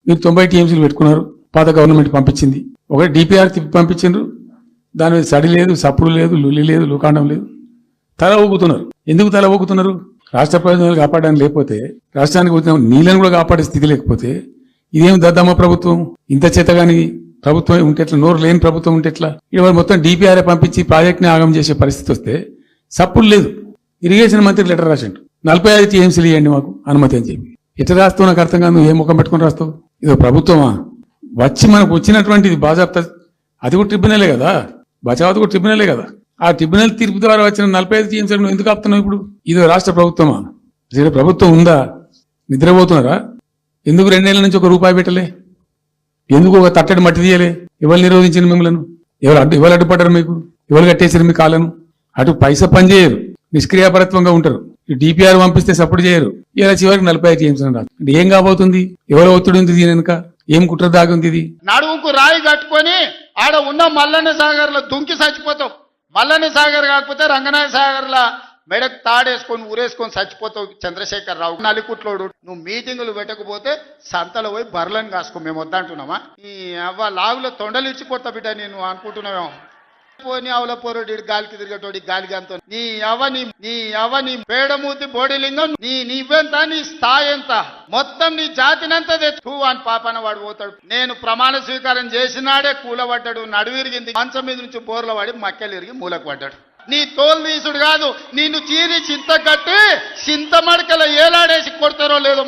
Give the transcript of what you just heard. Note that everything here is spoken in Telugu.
మీరు 90 టీఎంసీలు పెట్టుకున్నారు, పాత గవర్నమెంట్ పంపించింది. ఒకటి డిపిఆర్ తిప్పి పంపించిండ్రు, దాని మీద సడి లేదు, సప్పుడు లేదు, లుల్లి లేదు, లుకాండం లేదు. తల ఊగుతున్నారు. ఎందుకు తల ఊగుతున్నారు? రాష్ట్ర ప్రయోజనాలు కాపాడడానికి లేకపోతే, రాష్ట్రానికి వచ్చిన నీళ్ళని కూడా కాపాడే స్థితి లేకపోతే, ఇదేం దద్దమ్మ ప్రభుత్వం? ఇంత చేతగాని ప్రభుత్వం ఉంటే ఎట్లా? నోరు లేని ప్రభుత్వం ఉంటే ఎట్లా? ఇవాళ మొత్తం డిపిఆర్ఏ పంపించి ప్రాజెక్ట్ని ఆగం చేసే పరిస్థితి వస్తే సప్పుడు లేదు. ఇరిగేషన్ మంత్రికి లెటర్ రాసిండు, 45 టీఎంసీలు ఇవ్వండి మాకు అనుమతి అని చెప్పి. ఎట్లా రాస్తావు నాకు అర్థం కాదు. నువ్వు ఏ ముఖం పెట్టుకుని రాస్తావు? ఇదో ప్రభుత్వమా? వచ్చి మనకు వచ్చినటువంటిది బాజాప్తా, అది కూడా ట్రిబ్యునలే కదా, బచావత్ కూడా ట్రిబ్యునలే కదా. ఆ ట్రిబ్యునల్ తీర్పు ద్వారా వచ్చిన 45 టీఎంసీలు నువ్వు ఎందుకు ఆపుతున్నావు ఇప్పుడు? ఇదో రాష్ట్ర ప్రభుత్వమా? అసలు ప్రభుత్వం ఉందా? నిద్రపోతున్నారా? ఎందుకు 2 నెలల నుంచి ₹1 పెట్టలే? ఎందుకు ఒక తట్టడి మట్టి తీయలే? ఎవరు నిరోధించింది మిమ్మల్ని? ఎవరు అడ్డుపడ్డారు? మీకు ఎవరు కట్టేసారు మీ కాళ్ళను? అటు పైసా పని చేయరు, నిష్క్రియాపరత్వంగా ఉంటారు. డిపిఆర్ పంపిస్తే సపోర్ట్ చేయరు. ఇలా చివరికి 45 టీఎంసీలు రాదు అంటే ఏం కాబోతుంది? ఎవరో ఒత్తిడి ఉంది దీని వెనుక? ఏం కుట్ర దాగుంది? ఇది నడుముకు రాయి కట్టుకొని ఆడ ఉన్న మల్లన్న సాగర్ లో దుంకి చచ్చిపోతావు. మల్లన్న సాగర్ కాకపోతే రంగనాయ సాగర్ లా మెడకు తాడేసుకొని ఊరేసుకొని చచ్చిపోతావు. చంద్రశేఖర్ రావు నలికుట్లోడు. నువ్వు మీటింగులు పెట్టకపోతే సంతలో పోయి బర్లను కాసుకో. మేము వద్దంటున్నామా? ఈ అవ్వ లాగులో తొండలు ఇచ్చి కొత్త బిడ్డ నేను అనుకుంటున్నావేమో. పోని అవల పోరోడి గాలికి తిరిగేటోడి గాలికి అంత నీ అవని పేడమూతి బోడిలింగం నీవెంత, నీ స్థాయి ఎంత, మొత్తం నీ జాతినంతా తెచ్చు అని పాపన వాడు పోతాడు. నేను ప్రమాణ స్వీకారం చేసినాడే కూలబడ్డాడు, నడువిరిగింది, మంచం మీద నుంచి బోర్ల పడి మక్కెలు ఇరిగి మూలకు పడ్డాడు. నీ తోలు వీసుడు కాదు, నిన్ను చీరి చింత కట్టి చింత మడకల ఏలాడేసి కొడతారో లేదో